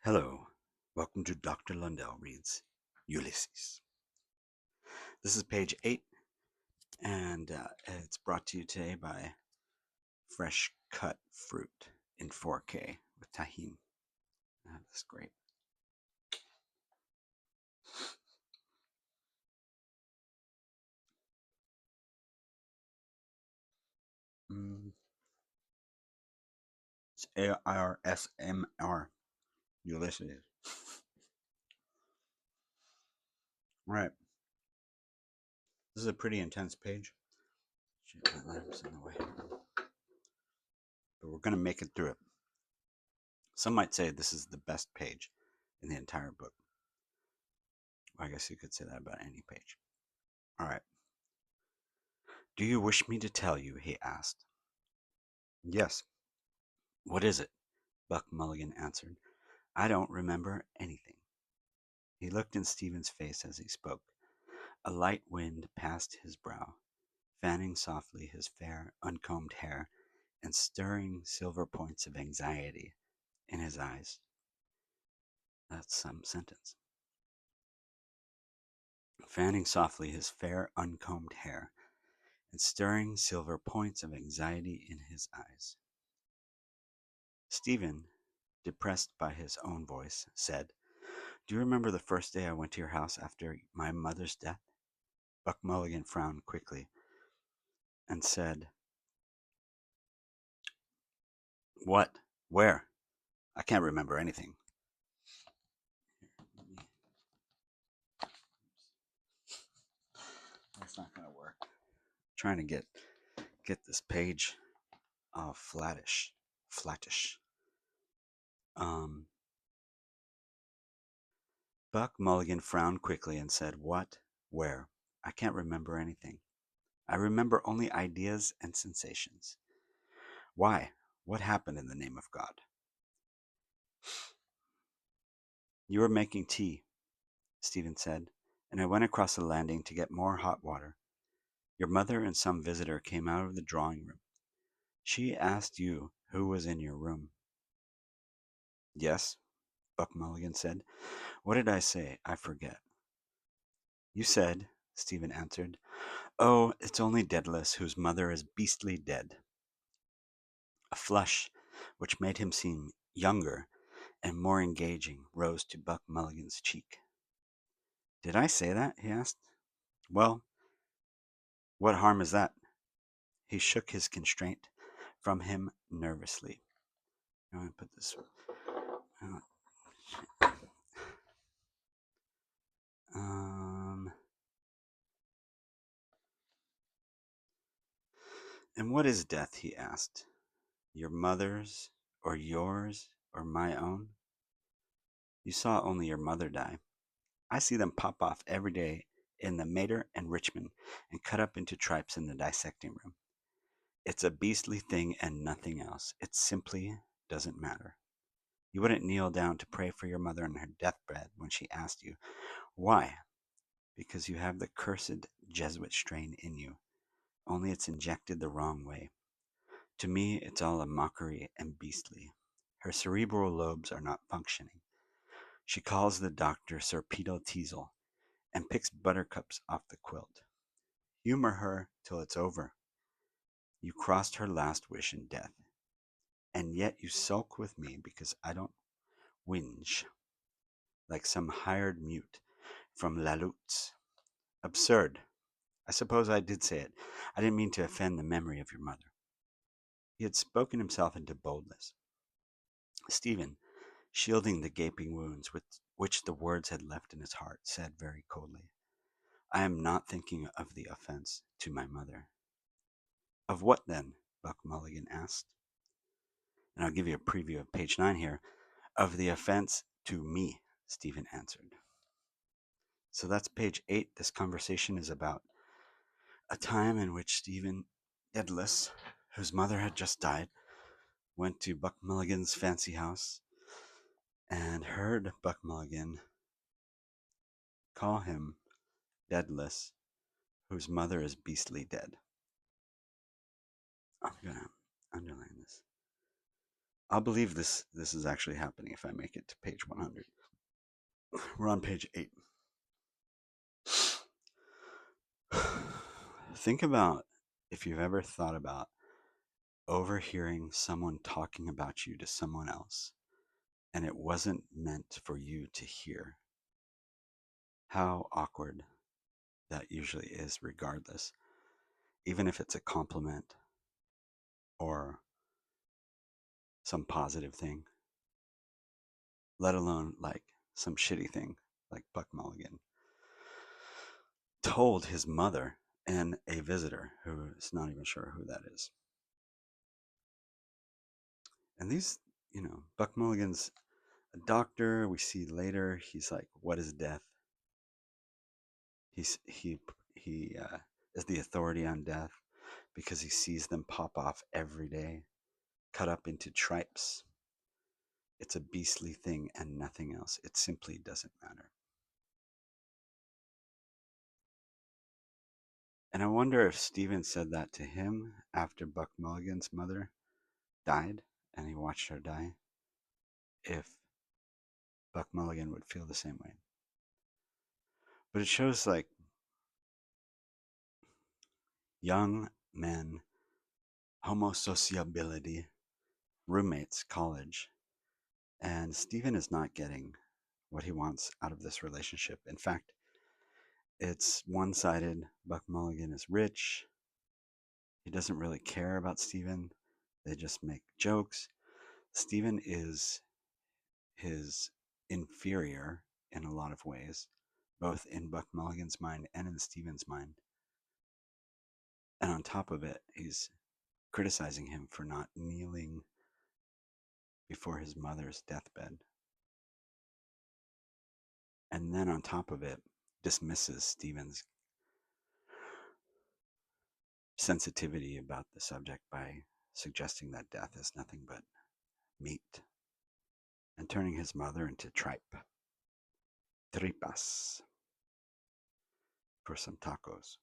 Hello, welcome to Dr. Lundell Reads Ulysses. This is page 8, and it's brought to you today by Fresh Cut Fruit in 4K with tahini. That's great. It's ARSMR Ulysses. Right, this is a pretty intense page. Shit, my lamp's in the way. But we're going to make it through it. Some might say this is the best page in the entire book. Well, I guess you could say that about any page. All right. Do you wish me to tell you? He asked. Yes. What is it? Buck Mulligan answered. I don't remember anything. He looked in Stephen's face as he spoke. A light wind passed his brow, fanning softly his fair, uncombed hair and stirring silver points of anxiety in his eyes. That's some sentence. Fanning softly his fair, uncombed hair and stirring silver points of anxiety in his eyes. Stephen, depressed by his own voice, said, Do you remember the first day I went to your house after my mother's death? Buck Mulligan frowned quickly and said, What? Where? I can't remember anything. That's not going to work. I'm trying to get this page flattish. Um, Buck Mulligan frowned quickly and said, What? Where? I can't remember anything. I remember only ideas and sensations. Why? What happened in the name of God? You were making tea, Stephen said, and I went across the landing to get more hot water. Your mother and some visitor came out of the drawing room. She asked you who was in your room. Yes, Buck Mulligan said. What did I say? I forget. You said, Stephen answered, Oh, it's only Daedalus, whose mother is beastly dead. A flush, which made him seem younger and more engaging, rose to Buck Mulligan's cheek. Did I say that? He asked. Well, what harm is that? He shook his constraint from him nervously. I'm going to put this. Um, and what is death? He asked. Your mother's, or yours, or my own? You saw only your mother die. I see them pop off every day in the Mater and Richmond and cut up into tripes in the dissecting room. It's a beastly thing and nothing else. It simply doesn't matter. You wouldn't kneel down to pray for your mother on her deathbed when she asked you. Why? Because you have the cursed Jesuit strain in you, only it's injected the wrong way. To me, it's all a mockery and beastly. Her cerebral lobes are not functioning. She calls the doctor Sir Peter Teasel and picks buttercups off the quilt. Humor her till it's over. You crossed her last wish in death, and yet you sulk with me because I don't whinge like some hired mute from La Lutz. Absurd. I suppose I did say it. I didn't mean to offend the memory of your mother. He had spoken himself into boldness. Stephen, shielding the gaping wounds which the words had left in his heart, said very coldly, I am not thinking of the offense to my mother. Of what then? Buck Mulligan asked. And I'll give you a preview of page 9 here. Of the offense to me, Stephen answered. So that's page 8. This conversation is about a time in which Stephen Daedalus, whose mother had just died, went to Buck Mulligan's fancy house and heard Buck Mulligan call him Daedalus, whose mother is beastly dead. I'm going to underline this. I'll believe this is actually happening if I make it to page 100. We're on page 8. Think about if you've ever thought about overhearing someone talking about you to someone else and it wasn't meant for you to hear. How awkward that usually is, regardless, even if it's a compliment or some positive thing, let alone like some shitty thing like Buck Mulligan told his mother and a visitor who is not even sure who that is. And these, Buck Mulligan's a doctor. We see later he's like, "What is death?" He's he is the authority on death because he sees them pop off every day, cut up into tripes. It's a beastly thing and nothing else. It simply doesn't matter. And I wonder if Stephen said that to him after Buck Mulligan's mother died and he watched her die, if Buck Mulligan would feel the same way. But it shows like young men, homosociability, roommates, college, and Stephen is not getting what he wants out of this relationship. In fact, it's one sided. Buck Mulligan is rich. He doesn't really care about Stephen. They just make jokes. Stephen is his inferior in a lot of ways, both in Buck Mulligan's mind and in Stephen's mind. And on top of it, he's criticizing him for not kneeling before his mother's deathbed. And then on top of it, dismisses Stephen's sensitivity about the subject by suggesting that death is nothing but meat and turning his mother into tripe, tripas, for some tacos.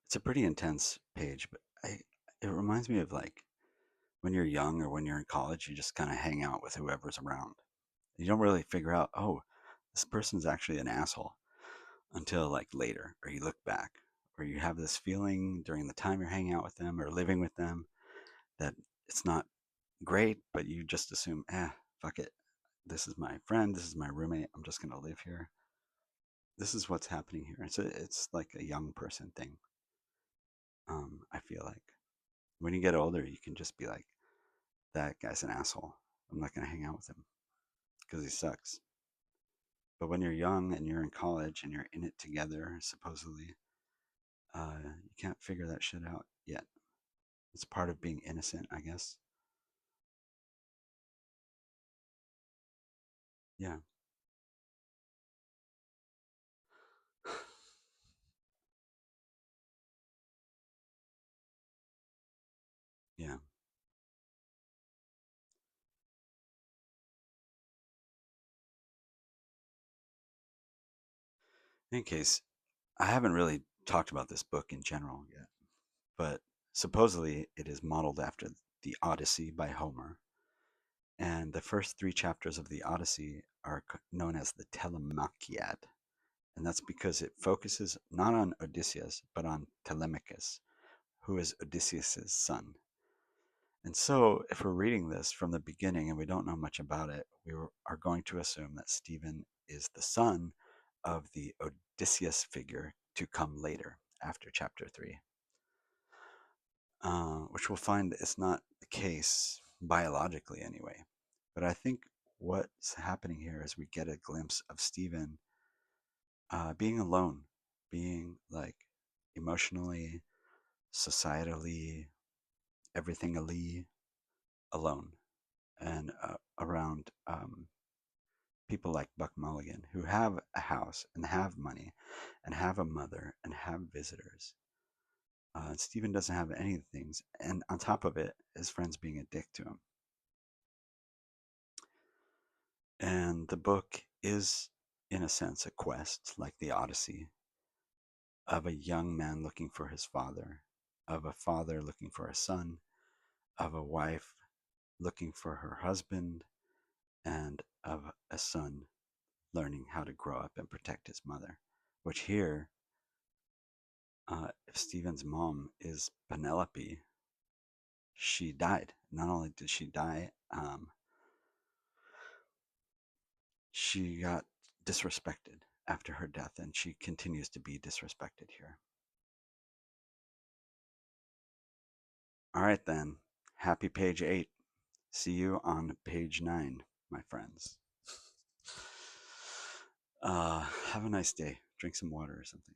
It's a pretty intense page, but it reminds me of like when you're young or when you're in college, you just kind of hang out with whoever's around. You don't really figure out, oh, this person's actually an asshole until like later, or you look back, or you have this feeling during the time you're hanging out with them or living with them that it's not great, but you just assume, fuck it. This is my friend. This is my roommate. I'm just going to live here. This is what's happening here. It's like a young person thing. I feel like when you get older, you can just be like, that guy's an asshole. I'm not going to hang out with him because he sucks. But when you're young and you're in college and you're in it together, supposedly, you can't figure that shit out yet. It's part of being innocent, I guess. Yeah. Yeah. In any case, I haven't really talked about this book in general yet, but supposedly it is modeled after the Odyssey by Homer. And the first three chapters of the Odyssey are known as the Telemachiad. And that's because it focuses not on Odysseus, but on Telemachus, who is Odysseus's son. And so, if we're reading this from the beginning and we don't know much about it, are going to assume that Stephen is the son of the Odysseus figure to come later, after chapter 3, which we'll find is not the case biologically anyway. But I think what's happening here is we get a glimpse of Stephen being alone, being like emotionally, societally, everythingly alone, and around people like Buck Mulligan who have a house and have money and have a mother and have visitors. Stephen doesn't have any of the things, and on top of it, his friends being a dick to him. And the book is, in a sense, a quest like the Odyssey of a young man looking for his father, of a father looking for a son, of a wife looking for her husband and of a son learning how to grow up and protect his mother. Which here, if Stephen's mom is Penelope, she died. Not only did she die, she got disrespected after her death, and she continues to be disrespected here. All right, then. Happy page 8. See you on page 9, my friends. Have a nice day. Drink some water or something.